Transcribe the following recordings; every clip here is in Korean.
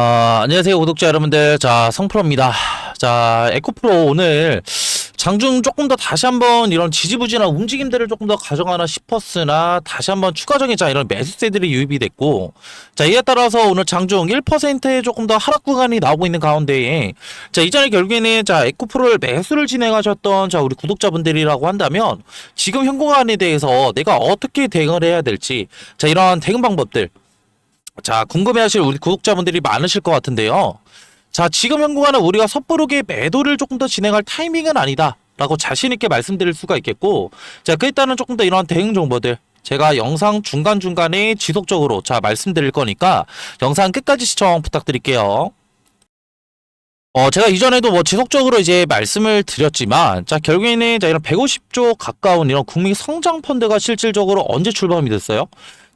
안녕하세요, 구독자 여러분들. 자, 성프로입니다. 자, 에코프로 오늘 장중 조금 더 다시 한번 이런 지지부진한 움직임들을 조금 더 가져가나 싶었으나 다시 한번 추가적인 이런 매수세들이 유입이 됐고, 자, 이에 따라서 오늘 장중 1%의 조금 더 하락 구간이 나오고 있는 가운데에, 자, 이전에 결국에는 에코프로를 매수를 진행하셨던 우리 구독자분들이라고 한다면 지금 현 구간에 대해서 내가 어떻게 대응을 해야 될지, 자, 이런 대응 방법들, 자, 궁금해하실 우리 구독자분들이 많으실 것 같은데요. 자, 지금 현 구간은 우리가 섣부르게 매도를 조금 더 진행할 타이밍은 아니다 라고 자신있게 말씀드릴 수가 있겠고, 자, 그에 따른 조금 더 이런 대응 정보들 제가 영상 중간중간에 지속적으로 말씀드릴 거니까 영상 끝까지 시청 부탁드릴게요. 제가 이전에도 지속적으로 이제 말씀을 드렸지만, 자, 결국에는 이런 150조 가까운 이런 국민 성장 펀드가 실질적으로 언제 출범이 됐어요?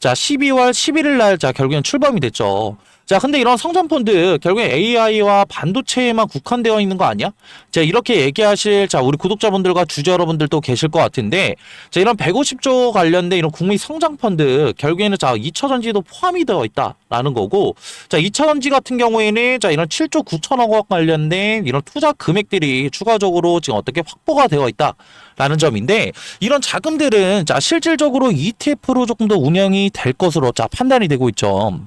자, 12월 11일 날, 결국엔 출범이 됐죠. 자, 근데 이런 성장펀드, 결국엔 AI와 반도체에만 국한되어 있는 거 아니야? 자, 이렇게 얘기하실, 우리 구독자분들과 주주 여러분들도 계실 것 같은데, 자, 이런 150조 관련된 이런 국민 성장펀드, 결국에는 2차전지도 포함이 되어 있다라는 거고, 자, 2차전지 같은 경우에는, 이런 7조 9천억 원 관련된 이런 투자 금액들이 추가적으로 지금 어떻게 확보가 되어 있다. 라는 점인데, 이런 자금들은 실질적으로 ETF로 조금 더 운영이 될 것으로 판단이 되고 있죠.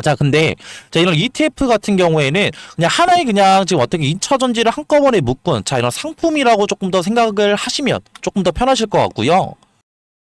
자, 근데, 이런 ETF 같은 경우에는 그냥 하나의 그냥 지금 어떻게 2차 전지를 한꺼번에 묶은, 이런 상품이라고 조금 더 생각을 하시면 조금 더 편하실 것 같고요.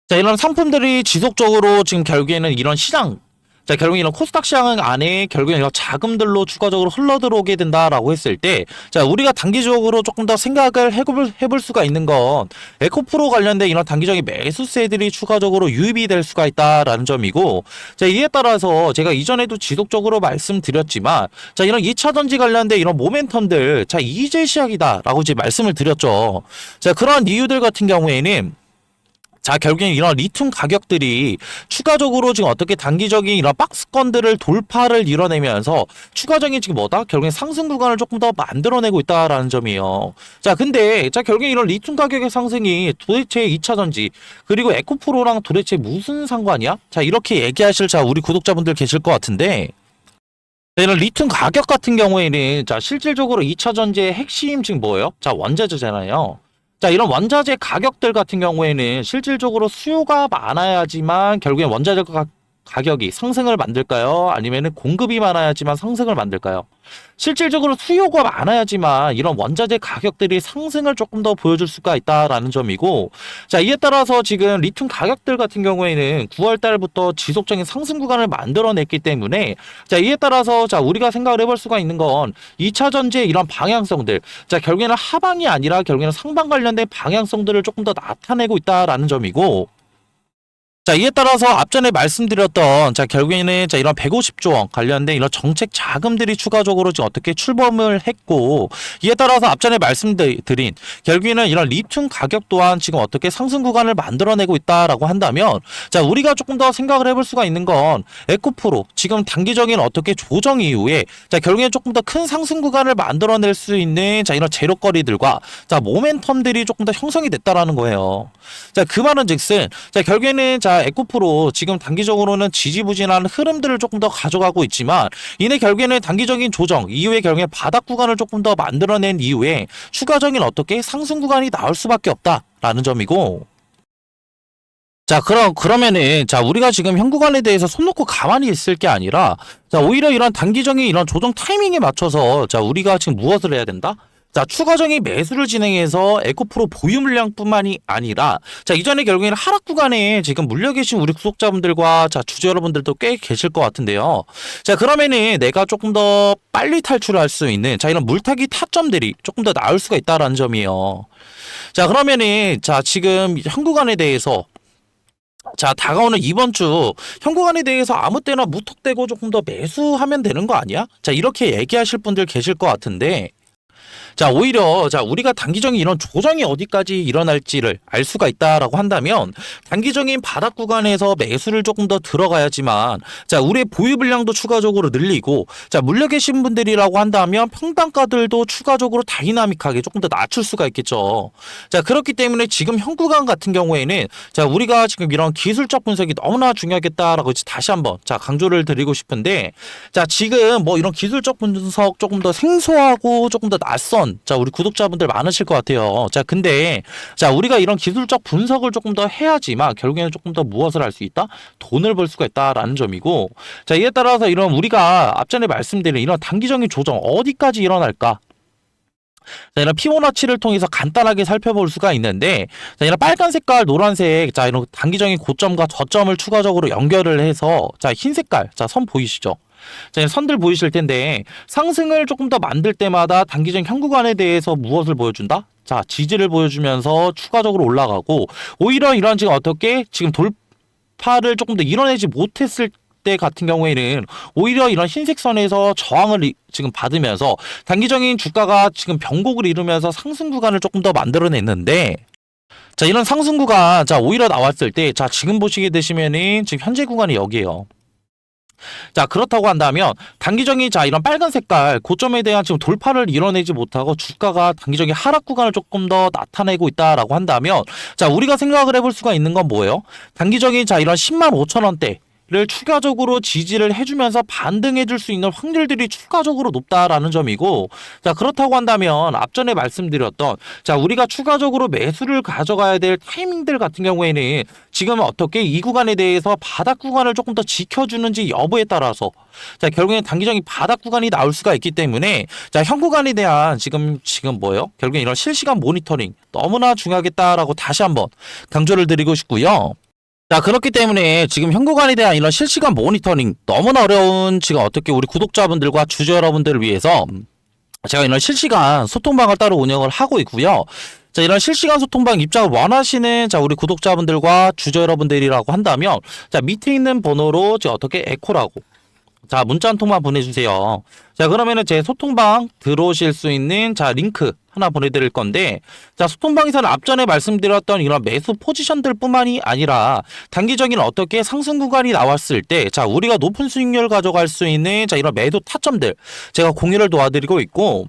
자, 이런 상품들이 지속적으로 지금 결국에는 이런 시장, 자, 결국에 이런 코스닥 시장 안에 결국에 이런 자금들로 추가적으로 흘러들어오게 된다라고 했을 때, 자, 우리가 단기적으로 조금 더 생각을 해볼 수가 있는 건 에코프로 관련된 이런 단기적인 매수세들이 추가적으로 유입이 될 수가 있다라는 점이고, 자, 이에 따라서 제가 이전에도 지속적으로 말씀드렸지만, 자, 이런 2차 전지 관련된 이런 모멘텀들, 자, 이제 시작이다라고 이제 말씀을 드렸죠. 자, 그런 이유들 같은 경우에는, 자, 결국엔 이런 리튬 가격들이 추가적으로 지금 어떻게 단기적인 이런 박스권들을 돌파를 이뤄내면서 추가적인 지금 결국엔 상승 구간을 조금 더 만들어내고 있다라는 점이에요. 자, 근데 결국엔 이런 리튬 가격의 상승이 도대체 2차 전지 그리고 에코프로랑 도대체 무슨 상관이야? 자, 이렇게 얘기하실 우리 구독자분들 계실 것 같은데, 이런 리튬 가격 같은 경우에는 실질적으로 2차 전지의 핵심 지금 뭐예요? 자, 원자재잖아요. 자, 이런 원자재 가격들 같은 경우에는 실질적으로 수요가 많아야지만 결국엔 원자재 가격이 상승을 만들까요? 아니면은 공급이 많아야지만 상승을 만들까요? 실질적으로 수요가 많아야지만 이런 원자재 가격들이 상승을 조금 더 보여줄 수가 있다라는 점이고, 자, 이에 따라서 지금 리튬 가격들 같은 경우에는 9월 달부터 지속적인 상승 구간을 만들어냈기 때문에, 자, 이에 따라서 우리가 생각을 해볼 수가 있는 건 2차 전지의 이런 방향성들, 자, 결국에는 하방이 아니라 결국에는 상방 관련된 방향성들을 조금 더 나타내고 있다라는 점이고, 자, 이에 따라서 앞전에 말씀드렸던 결국에는 이런 150조 원 관련된 이런 정책 자금들이 추가적으로 지금 어떻게 출범을 했고, 이에 따라서 앞전에 말씀드린 결국에는 이런 리튬 가격 또한 지금 어떻게 상승 구간을 만들어내고 있다라고 한다면, 자, 우리가 조금 더 생각을 해볼 수가 있는 건 에코프로 지금 단기적인 어떻게 조정 이후에 결국엔 조금 더 큰 상승 구간을 만들어낼 수 있는 이런 재료거리들과 모멘텀들이 조금 더 형성이 됐다라는 거예요. 자, 그 말은즉슨 결국에는 에코프로 지금 단기적으로는 지지부진한 흐름들을 조금 더 가져가고 있지만, 이내 결국에는 단기적인 조정 이후에 결국에 바닥 구간을 조금 더 만들어낸 이후에 추가적인 어떻게 상승 구간이 나올 수밖에 없다라는 점이고, 자, 그러면은, 우리가 지금 현 구간에 대해서 손 놓고 가만히 있을 게 아니라, 오히려 이런 단기적인 이런 조정 타이밍에 맞춰서, 우리가 지금 무엇을 해야 된다? 자, 추가적인 매수를 진행해서 에코프로 보유 물량뿐만이 아니라, 이전에 결국에는 하락 구간에 지금 물려 계신 우리 구독자분들과 주주 여러분들도 꽤 계실 것 같은데요. 자, 그러면은 내가 조금 더 빨리 탈출할 수 있는, 이런 물타기 타점들이 조금 더 나올 수가 있다라는 점이에요. 자, 그러면은, 지금 현 구간에 대해서, 다가오는 이번 주 현 구간에 대해서 아무 때나 무턱대고 조금 더 매수하면 되는 거 아니야? 자, 이렇게 얘기하실 분들 계실 것 같은데, 자, 오히려 자, 우리가 단기적인 이런 조정이 어디까지 일어날지를 알 수가 있다라고 한다면 단기적인 바닥 구간에서 매수를 조금 더 들어가야지만 자, 우리의 보유 물량도 추가적으로 늘리고 자, 물려 계신 분들이라고 한다면 평단가들도 추가적으로 다이나믹하게 조금 더 낮출 수가 있겠죠. 자, 그렇기 때문에 지금 현 구간 같은 경우에는 자, 우리가 지금 이런 기술적 분석이 너무나 중요하겠다라고 다시 한번 자, 강조를 드리고 싶은데 자, 지금 뭐 이런 기술적 분석 조금 더 생소하고 조금 더 낯선 자, 우리 구독자분들 많으실 것 같아요. 자, 근데 자, 우리가 이런 기술적 분석을 조금 더 해야지만 결국에는 조금 더 무엇을 할 수 있다? 돈을 벌 수가 있다라는 점이고 자, 이에 따라서 이런 우리가 앞전에 말씀드린 이런 단기적인 조정 어디까지 일어날까? 자, 이런 피보나치를 통해서 간단하게 살펴볼 수가 있는데 자, 이런 빨간 색깔, 노란색 자, 이런 단기적인 고점과 저점을 추가적으로 연결을 해서 자, 흰 색깔 자, 선 보이시죠? 자, 선들 보이실 텐데 상승을 조금 더 만들 때마다 단기적인 현 구간에 대해서 무엇을 보여준다? 자, 지지를 보여주면서 추가적으로 올라가고 오히려 이런 지금 어떻게 지금 돌파를 조금 더 이뤄내지 못했을 때 같은 경우에는 오히려 이런 흰색 선에서 저항을 지금 받으면서 단기적인 주가가 지금 변곡을 이루면서 상승 구간을 조금 더 만들어냈는데 자, 이런 상승 구간 자, 오히려 나왔을 때 자, 지금 보시게 되시면은 지금 현재 구간이 여기에요. 자, 그렇다고 한다면 단기적인 자, 이런 빨간 색깔 고점에 대한 지금 돌파를 이뤄내지 못하고 주가가 단기적인 하락 구간을 조금 더 나타내고 있다라고 한다면 자, 우리가 생각을 해볼 수가 있는 건 뭐예요? 단기적인 자, 이런 10만 5천 원대 를 추가적으로 지지를 해주면서 반등해 줄 수 있는 확률들이 추가적으로 높다라는 점이고 자, 그렇다고 한다면 앞전에 말씀드렸던 자, 우리가 추가적으로 매수를 가져가야 될 타이밍들 같은 경우에는 지금 어떻게 이 구간에 대해서 바닥 구간을 조금 더 지켜주는지 여부에 따라서 자, 결국엔 단기적인 바닥 구간이 나올 수가 있기 때문에 자, 현 구간에 대한 지금 뭐예요? 결국엔 이런 실시간 모니터링 너무나 중요하겠다라고 다시 한번 강조를 드리고 싶고요. 자, 그렇기 때문에 지금 현 구간에 대한 이런 실시간 모니터링 너무나 어려운 지금 어떻게 우리 구독자분들과 주주 여러분들을 위해서 제가 이런 실시간 소통방을 따로 운영을 하고 있고요. 자, 이런 실시간 소통방 입장을 원하시는 자, 우리 구독자분들과 주주 여러분들이라고 한다면 자, 밑에 있는 번호로 제가 어떻게 에코라고 자, 문자 한 통만 보내주세요. 자, 그러면은 제 소통방 들어오실 수 있는 자, 링크 하나 보내드릴 건데 자, 소통방에서는 앞전에 말씀드렸던 이런 매수 포지션들 뿐만이 아니라 단기적인 어떻게 상승 구간이 나왔을 때 자, 우리가 높은 수익률 가져갈 수 있는 자, 이런 매도 타점들 제가 공유를 도와드리고 있고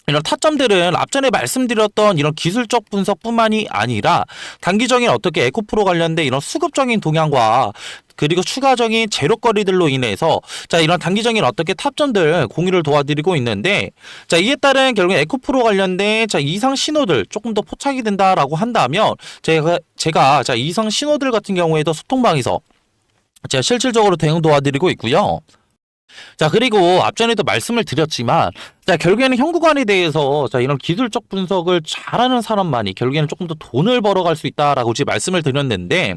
이런 타점들은 앞전에 말씀드렸던 이런 기술적 분석뿐만이 아니라 단기적인 어떻게 에코프로 관련된 이런 수급적인 동향과 그리고 추가적인 재료거리들로 인해서 자, 이런 단기적인 어떻게 탑점들 공유를 도와드리고 있는데 자, 이에 따른 결국 에코프로 관련된 자, 이상 신호들 조금 더 포착이 된다라고 한다면 제가 자, 이상 신호들 같은 경우에도 소통방에서 제가 실질적으로 대응 도와드리고 있고요. 자, 그리고 앞전에도 말씀을 드렸지만 자, 결국에는 현 구간에 대해서 자, 이런 기술적 분석을 잘하는 사람만이 결국에는 조금 더 돈을 벌어갈 수 있다라고 지금 말씀을 드렸는데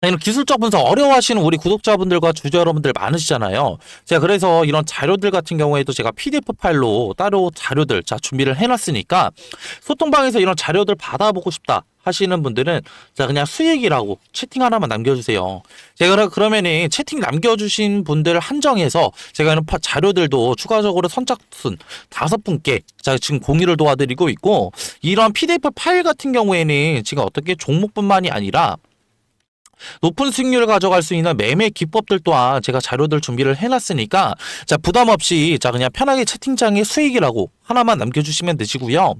자, 이런 기술적 분석 어려워하시는 우리 구독자분들과 주주 여러분들 많으시잖아요. 제가 그래서 이런 자료들 같은 경우에도 제가 PDF 파일로 따로 자료들 자, 준비를 해놨으니까 소통방에서 이런 자료들 받아보고 싶다 하시는 분들은 자, 그냥 수익이라고 채팅 하나만 남겨주세요. 제가 그러면은 채팅 남겨주신 분들 한정해서 제가 이런 자료들도 추가적으로 선착순 5분께 자, 지금 공유를 도와드리고 있고 이런 PDF 파일 같은 경우에는 지금 어떻게 종목뿐만이 아니라 높은 수익률을 가져갈 수 있는 매매 기법들 또한 제가 자료들 준비를 해놨으니까 자, 부담 없이 자, 그냥 편하게 채팅창에 수익이라고 하나만 남겨주시면 되시고요.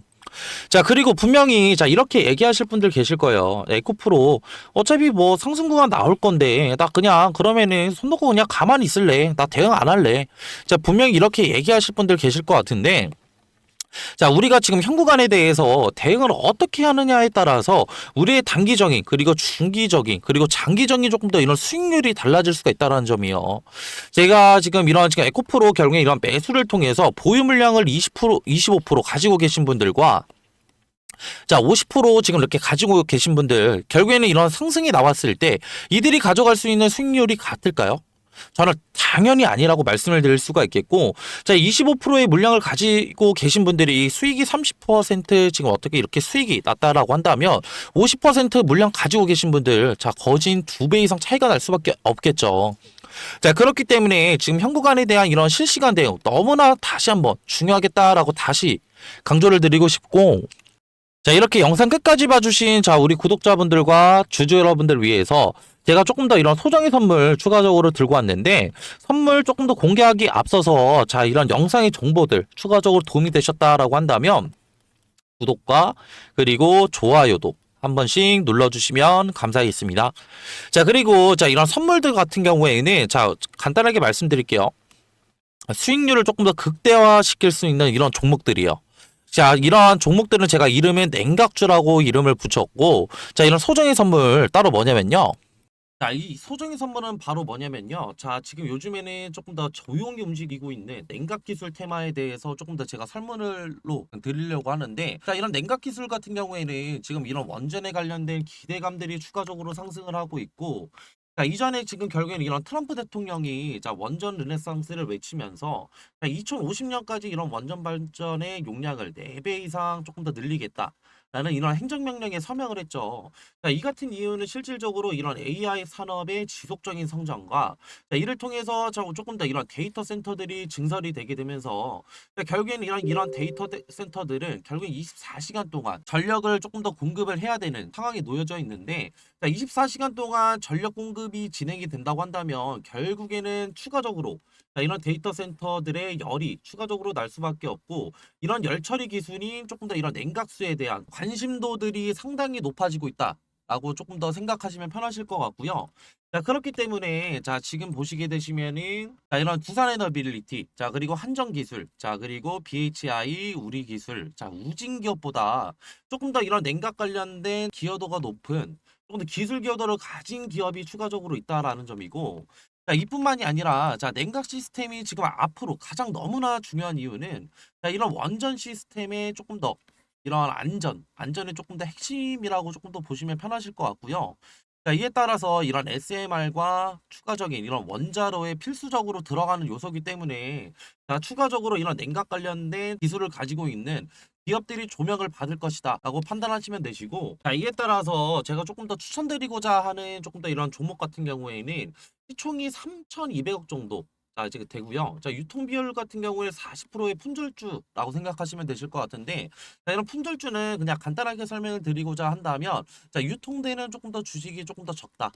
자, 그리고 분명히 자, 이렇게 얘기하실 분들 계실 거예요. 에코프로 어차피 뭐 상승 구간 나올 건데 나 그냥 그러면은 손 놓고 그냥 가만히 있을래. 나 대응 안 할래. 자, 분명히 이렇게 얘기하실 분들 계실 것 같은데 자, 우리가 지금 현 구간에 대해서 대응을 어떻게 하느냐에 따라서 우리의 단기적인 그리고 중기적인 그리고 장기적인 조금 더 이런 수익률이 달라질 수가 있다는 점이요. 제가 지금 이런 지금 에코프로 결국에 이런 매수를 통해서 보유 물량을 20% 25% 가지고 계신 분들과 자, 50% 지금 이렇게 가지고 계신 분들 결국에는 이런 상승이 나왔을 때 이들이 가져갈 수 있는 수익률이 같을까요? 저는 당연히 아니라고 말씀을 드릴 수가 있겠고, 자, 25%의 물량을 가지고 계신 분들이 수익이 30% 지금 어떻게 이렇게 수익이 났다라고 한다면 50% 물량 가지고 계신 분들, 자, 거진 2배 이상 차이가 날 수밖에 없겠죠. 자, 그렇기 때문에 지금 현구간에 대한 이런 실시간 대응 너무나 다시 한번 중요하겠다라고 다시 강조를 드리고 싶고, 자, 이렇게 영상 끝까지 봐주신 자, 우리 구독자분들과 주주 여러분들 위해서 제가 조금 더 이런 소정의 선물 추가적으로 들고 왔는데, 선물 조금 더 공개하기 앞서서 자, 이런 영상의 정보들 추가적으로 도움이 되셨다라고 한다면 구독과 그리고 좋아요도 한 번씩 눌러주시면 감사하겠습니다. 자, 그리고 자, 이런 선물들 같은 경우에는 자, 간단하게 말씀드릴게요. 수익률을 조금 더 극대화시킬 수 있는 이런 종목들이요. 자, 이러한 종목들은 제가 이름에 냉각주라고 이름을 붙였고, 자, 이런 소정의 선물 따로 뭐냐면요. 자, 이 소정의 선물은 바로 뭐냐면요. 자, 지금 요즘에는 조금 더 조용히 움직이고 있는 냉각 기술 테마에 대해서 조금 더 제가 설문을로 드리려고 하는데, 자, 이런 냉각 기술 같은 경우에는 지금 이런 원전에 관련된 기대감들이 추가적으로 상승을 하고 있고, 자, 이전에 지금 결국에는 이런 트럼프 대통령이 자, 원전 르네상스를 외치면서 자, 2050년까지 이런 원전 발전의 용량을 4배 이상 조금 더 늘리겠다. 라는 이런 행정명령에 서명을 했죠. 자, 이 같은 이유는 실질적으로 이런 AI 산업의 지속적인 성장과 자, 이를 통해서 조금 더 이런 데이터 센터들이 증설이 되게 되면서 자, 결국에는 이런 데이터 센터들은 결국 24시간 동안 전력을 조금 더 공급을 해야 되는 상황에 놓여져 있는데, 자, 24시간 동안 전력 공급이 진행이 된다고 한다면 결국에는 추가적으로 자, 이런 데이터 센터들의 열이 추가적으로 날 수밖에 없고, 이런 열 처리 기술이 조금 더 이런 냉각수에 대한 관심도들이 상당히 높아지고 있다라고 조금 더 생각하시면 편하실 것 같고요. 자, 그렇기 때문에 자, 지금 보시게 되시면은 자, 이런 두산에너빌리티, 자, 그리고 한전기술, 자, 그리고 BHI 우리기술, 자, 우진기업보다 조금 더 이런 냉각 관련된 기여도가 높은 조금 더 기술 기여도를 가진 기업이 추가적으로 있다라는 점이고, 자, 이뿐만이 아니라 자, 냉각 시스템이 지금 앞으로 가장 너무나 중요한 이유는 자, 이런 원전 시스템의 조금 더 이런 안전의 조금 더 핵심이라고 조금 더 보시면 편하실 것 같고요. 자, 이에 따라서 이런 SMR과 추가적인 이런 원자로에 필수적으로 들어가는 요소이기 때문에 자, 추가적으로 이런 냉각 관련된 기술을 가지고 있는 기업들이 조명을 받을 것이다 라고 판단하시면 되시고, 자, 이에 따라서 제가 조금 더 추천드리고자 하는 조금 더 이런 종목 같은 경우에는 시총이 3,200억 정도 자, 이제 되고요. 자, 유통 비율 같은 경우에 40%의 품절주라고 생각하시면 되실 것 같은데, 자, 이런 품절주는 그냥 간단하게 설명을 드리고자 한다면, 자, 유통되는 조금 더 주식이 조금 더 적다.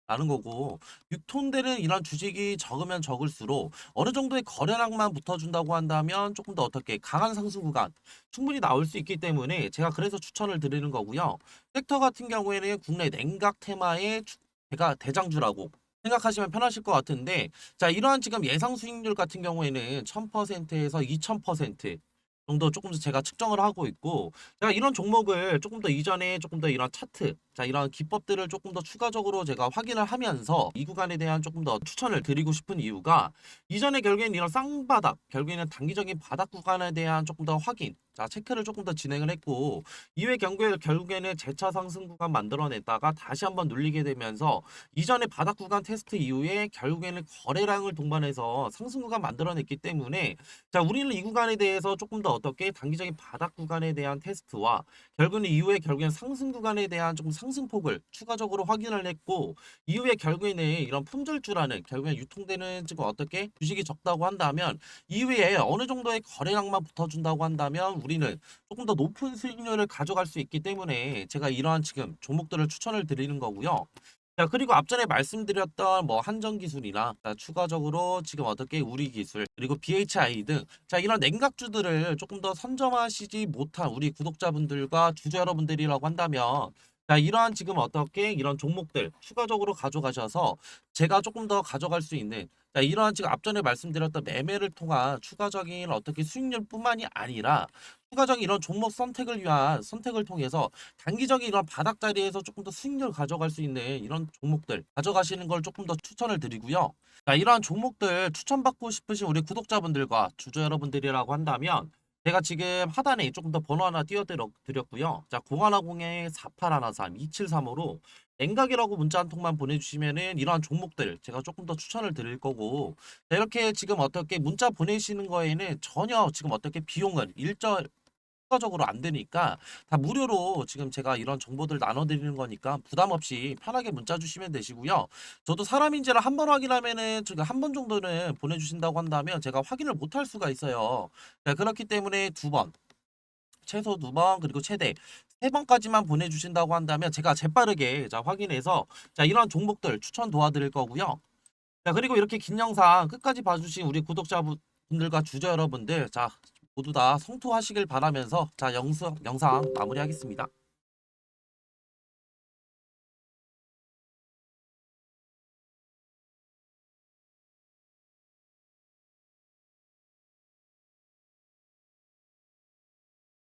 라는 거고, 유통되는 이런 주식이 적으면 적을수록 어느 정도의 거래량만 붙어준다고 한다면 조금 더 어떻게 강한 상승 구간 충분히 나올 수 있기 때문에 제가 그래서 추천을 드리는 거고요. 섹터 같은 경우에는 국내 냉각 테마의 제가 대장주라고 생각하시면 편하실 것 같은데, 자, 이러한 지금 예상 수익률 같은 경우에는 1000%에서 2000% 정도 조금 더 제가 측정을 하고 있고, 제가 이런 종목을 조금 더 이전에 조금 더 이런 차트, 자, 이런 기법들을 조금 더 추가적으로 제가 확인을 하면서 이 구간에 대한 조금 더 추천을 드리고 싶은 이유가, 이전에 결국에는 이런 쌍바닥, 결국에는 단기적인 바닥 구간에 대한 조금 더 확인, 자, 체크를 조금 더 진행을 했고, 이후에 결국에는 재차 상승 구간 만들어냈다가 다시 한번 눌리게 되면서 이전에 바닥 구간 테스트 이후에 결국에는 거래량을 동반해서 상승 구간 만들어냈기 때문에, 자, 우리는 이 구간에 대해서 조금 더 어떻게 단기적인 바닥 구간에 대한 테스트와 결국에는 이후에 결국엔 상승 구간에 대한 조금 상승폭을 추가적으로 확인을 했고, 이후에 결국에는 이런 품절주라는 결국엔 유통되는 지금 어떻게 주식이 적다고 한다면 이후에 어느 정도의 거래량만 붙어준다고 한다면 우리는 조금 더 높은 수익률을 가져갈 수 있기 때문에 제가 이러한 지금 종목들을 추천을 드리는 거고요. 자, 그리고 앞전에 말씀드렸던 뭐 한전기술이나 추가적으로 지금 어떻게 우리기술 그리고 BHI 등 자, 이런 냉각주들을 조금 더 선점하시지 못한 우리 구독자분들과 주주 여러분들이라고 한다면, 자, 이러한 지금 어떻게 이런 종목들 추가적으로 가져가셔서 제가 조금 더 가져갈 수 있는, 자, 이러한 지금 앞전에 말씀드렸던 매매를 통한 추가적인 어떻게 수익률뿐만이 아니라 추가적인 이런 종목 선택을 위한 선택을 통해서 단기적인 이런 바닥 자리에서 조금 더 수익률 가져갈 수 있는 이런 종목들 가져가시는 걸 조금 더 추천을 드리고요. 자, 이러한 종목들 추천받고 싶으신 우리 구독자분들과 주주 여러분들이라고 한다면 제가 지금 하단에 조금 더 번호 하나 띄워드렸고요. 자, 0110에 4813 2735로 냉각이라고 문자 한 통만 보내주시면은 이러한 종목들 제가 조금 더 추천을 드릴 거고, 자, 이렇게 지금 어떻게 문자 보내시는 거에는 전혀 지금 어떻게 비용은 추가적으로 안 되니까 다 무료로 지금 제가 이런 정보들 나눠드리는 거니까 부담 없이 편하게 문자 주시면 되시고요. 저도 사람인지를 한 번 확인하면은 제가 한 번 정도는 보내주신다고 한다면 제가 확인을 못 할 수가 있어요. 자, 그렇기 때문에 두 번, 최소 두 번, 그리고 최대 세 번까지만 보내주신다고 한다면 제가 재빠르게 자 확인해서 자 이런 종목들 추천 도와드릴 거고요. 자, 그리고 이렇게 긴 영상 끝까지 봐주신 우리 구독자분들과 주주 여러분들, 자 모두 다 성투하시길 바라면서 자 영상 마무리하겠습니다.